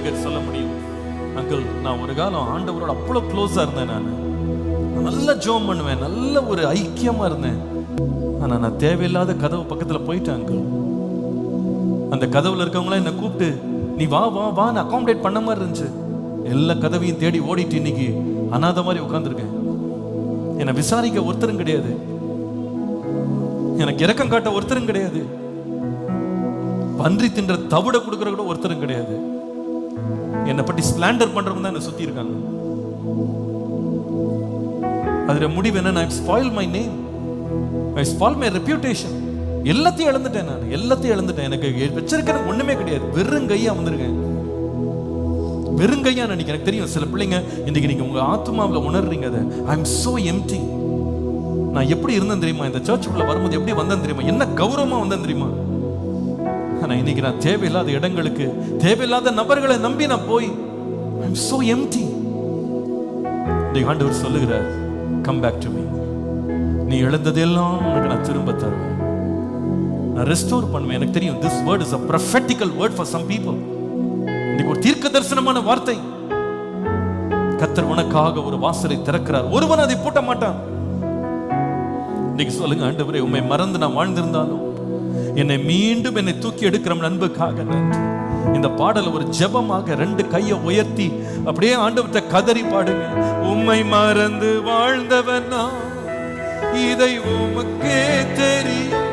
அநேகர் சொல்ல முடியும், அங்கிள் நான் ஒரு காலம் ஆண்டவரோட அவ்வளோ க்ளோஸா இருந்தேன், நான் நல்ல ஜெபம் பண்ணுவேன், நல்ல ஒரு ஐக்கியமா இருந்தேன். ஆனா நான் தேவையில்லாத கதவு பக்கத்துல போயிட்டேன் அங்கிள். அந்த கதவுல இருக்கவங்கள என்ன கூப்பிட்டு நீ வா வா வான்னு அகாமடேட் பண்ண மாதிரி இருந்துச்சு. எல்லா கதவையும் தேடி ஓடிட்டு இன்னைக்கு அனாத மாதிரி உட்கார்ந்துருக்கேன். என்னை விசாரிக்க ஒருத்தரும் கிடையாது, எனக்கு இரக்கம் காட்ட ஒருத்தரும் கிடையாது, பன்றி தின்ற தவிட கொடுக்கற கூட ஒருத்தரும் கிடையாது. என்னை பற்றி ஸ்பிளாண்டர் பண்றவங்க தான் என்னை சுத்தி இருக்காங்க. அதுல முடிவு என்ன, I spoil my name, I spoil my reputation. எல்லாத்தையும் இழந்துட்டேன், நான் எல்லாத்தையும் இழந்துட்டேன். எனக்கு வச்சிருக்கிறது ஒண்ணுமே கிடையாது, வெறுங்கையா வந்திருக்கேன். வெறுங்கையா நினைக்கிறேன். எனக்கு தெரியும் சில பிள்ளைங்க இன்னைக்கு நீங்க உங்க ஆத்மாவில் உணர்றீங்க அதை, I am so empty. நான் எப்படி இருந்தேன் தெரியுமா, இந்த சர்ச்சுக்குள்ள வரும்போது எப்படி வந்தேன் தெரியுமா, என்ன கௌரவமா வந்தேன் தெரியுமா. ஆனா இன்னைக்கு நான் தேவையில்லாத இடங்களுக்கு, தேவையில்லாத நபர்களை நம்பி நான் போய் I am so empty. ஆண்டவர் சொல்லுகிறார், come back to me. நீ இழந்ததெல்லாம் உனக்கு நான் திரும்ப தருவேன், நான் ரெஸ்டோர் பண்ணுவேன். எனக்கு தெரியும் this word is a prophetical word for some people. இன்னைக்கு ஒரு தீர்க்க தரிசனமான வார்த்தை. கர்த்தர் உனக்காக ஒரு வாசலை திறக்கிறார், ஒருவன் அதை பூட்ட மாட்டான். இன்னைக்கு சொல்லுங்க, ஆண்டவரே உம்மை மறந்து நான் வாழ்ந்திருந்தாலும் என்னை மீண்டும் என்னை தூக்கி எடுக்கிற அன்புக்காக நன்றி. இந்த பாடல ஒரு ஜெபமாக ரெண்டு கையை உயர்த்தி அப்படியே ஆண்டவர்கிட்ட கதறி பாடுங்க. உம்மை மறந்து வாழ்ந்தவன் நான், இதை உமக்கே தெரியும்.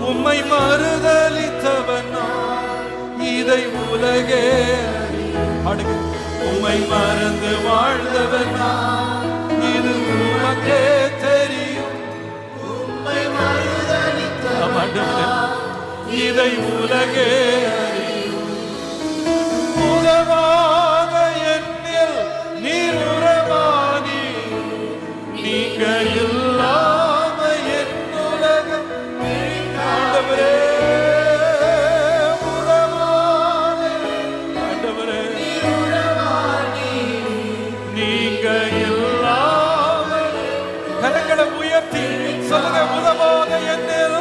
உம்மை மறுதலித்தவன் நான், இதை உலகே பாடுங்க. உம்மை மறந்து வாழ்ந்தவன் நான், இது உமக்கே தெரியும். உம்மை மறுதலித்தவன் நான், இதை உலகே உறவாக என்னில் நீர் உறவானி, நீங்க இல்லாம என் உலகம் ஆண்டவரே. உறவான ஆண்டவரே, நீங்க இல்லாம கரங்களை உயர்த்தி சொல்லுங்க. உறவாக என்னில்,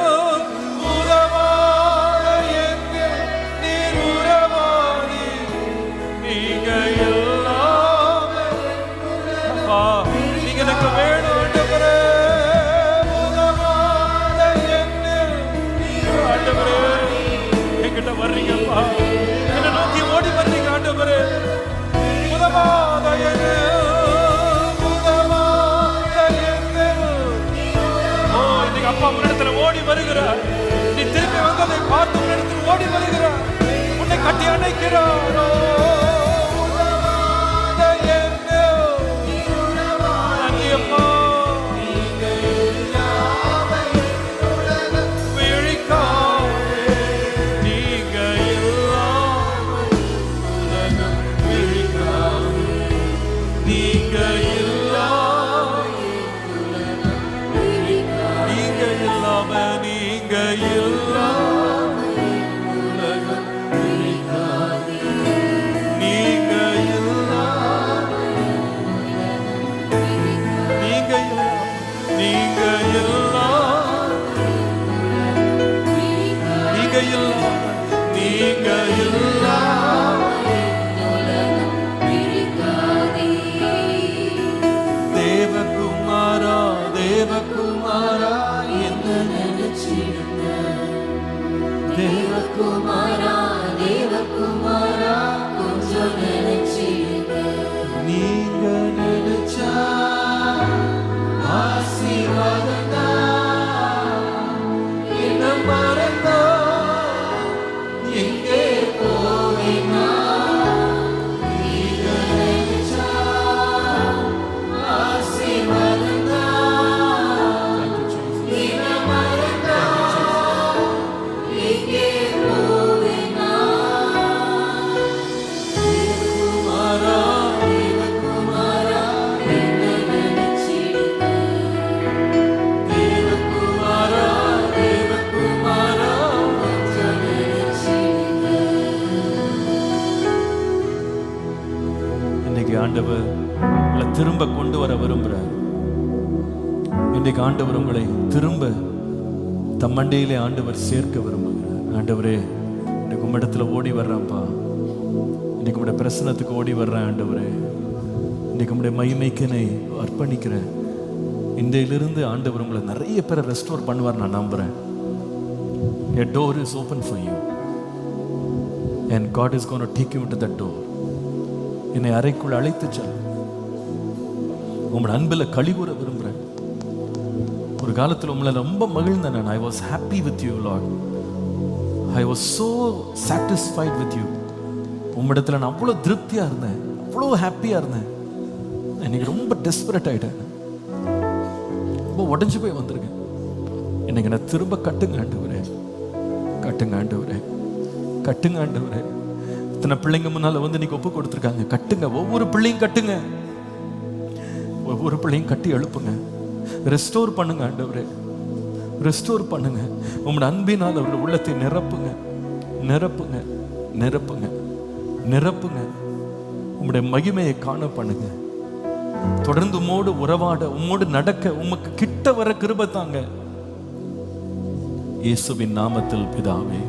வர்றீங்கப்பா, என்ன நோக்கி ஓடி வர்றீங்க ஆண்டவரே. உதவாத என்ன, உதவாத என்ன. ஓ இன்னைக்கு அப்பா உன்னிடத்துல ஓடி வருகிறார். நீ திரும்பி வந்ததை பார்த்து உன்னிடத்தில் ஓடி வருகிறார், உன்னை கட்டி அணைக்கிறார். உதவாத என்ன, நன்றி அப்பா. ஆண்டவர் உங்களை திரும்ப கொண்டு வர விரும்புகிறார். இன்றைக்கு ஆண்டவர் உங்களை திரும்ப தம்மண்டையிலே ஆண்டவர் சேர்க்க விரும்புகிறார். ஆண்டவரே, இன்னைக்கு உம்மிடத்துல ஓடி வர்றேன்ப்பா, இன்னைக்கு உடைய பிரசனத்துக்கு ஓடி வர்றேன் ஆண்டவரே. இன்னைக்கு உடைய மகிமைக்கு என்னை அர்ப்பணிக்கிறேன். இன்றையிலிருந்து ஆண்டவர் உங்களை நிறைய பேரை ரெஸ்டோர் பண்ணுவார் நான் நம்புறேன். A door is open for you and God is going to take you into that door. என்னை அறைக்குள் அழைத்து செல். உங்களோட அன்பில் கழிவுற விரும்புகிறேன். ஒரு காலத்தில் உங்களை ரொம்ப மகிழ்ந்தேன் நான். I was happy with you Lord. I was so satisfied with you. உம்மிடத்தில் நான் அவ்வளோ திருப்தியாக இருந்தேன், அவ்வளோ ஹாப்பியாக இருந்தேன். இன்னைக்கு ரொம்ப டெஸ்பரேட் ஆகிட்டேன், ரொம்ப உடஞ்சி போய் வந்திருக்கேன். இன்னைக்கு நான் திரும்ப கட்டுங்க ஆண்டவரே, கட்டுங்க ஆண்டவரே, கட்டுங்க ஆண்டவரே. இத்தனை பிள்ளைங்க முன்னால் வந்து இன்னைக்கு ஒப்பு கொடுத்துருக்காங்க. கட்டுங்க, ஒவ்வொரு பிள்ளையும் கட்டுங்க, ஒவ்வொரு பிள்ளையும் கட்டி எழுப்புங்க. ரெஸ்டோர் பண்ணுங்க ஆண்டவரே, ரெஸ்டோர் பண்ணுங்க. உங்களோட அன்பினால் அவருடைய உள்ளத்தை நிரப்புங்க, நிரப்புங்க, நிரப்புங்க, நிரப்புங்க. உங்களுடைய மகிமையை காண பண்ணுங்க. தொடர்ந்து உம்மோடு உறவாட, உம்மோடு நடக்க, உமக்கு கிட்ட வர கிருபை தாங்க. இயேசுவின் நாமத்தில் பிதாவே.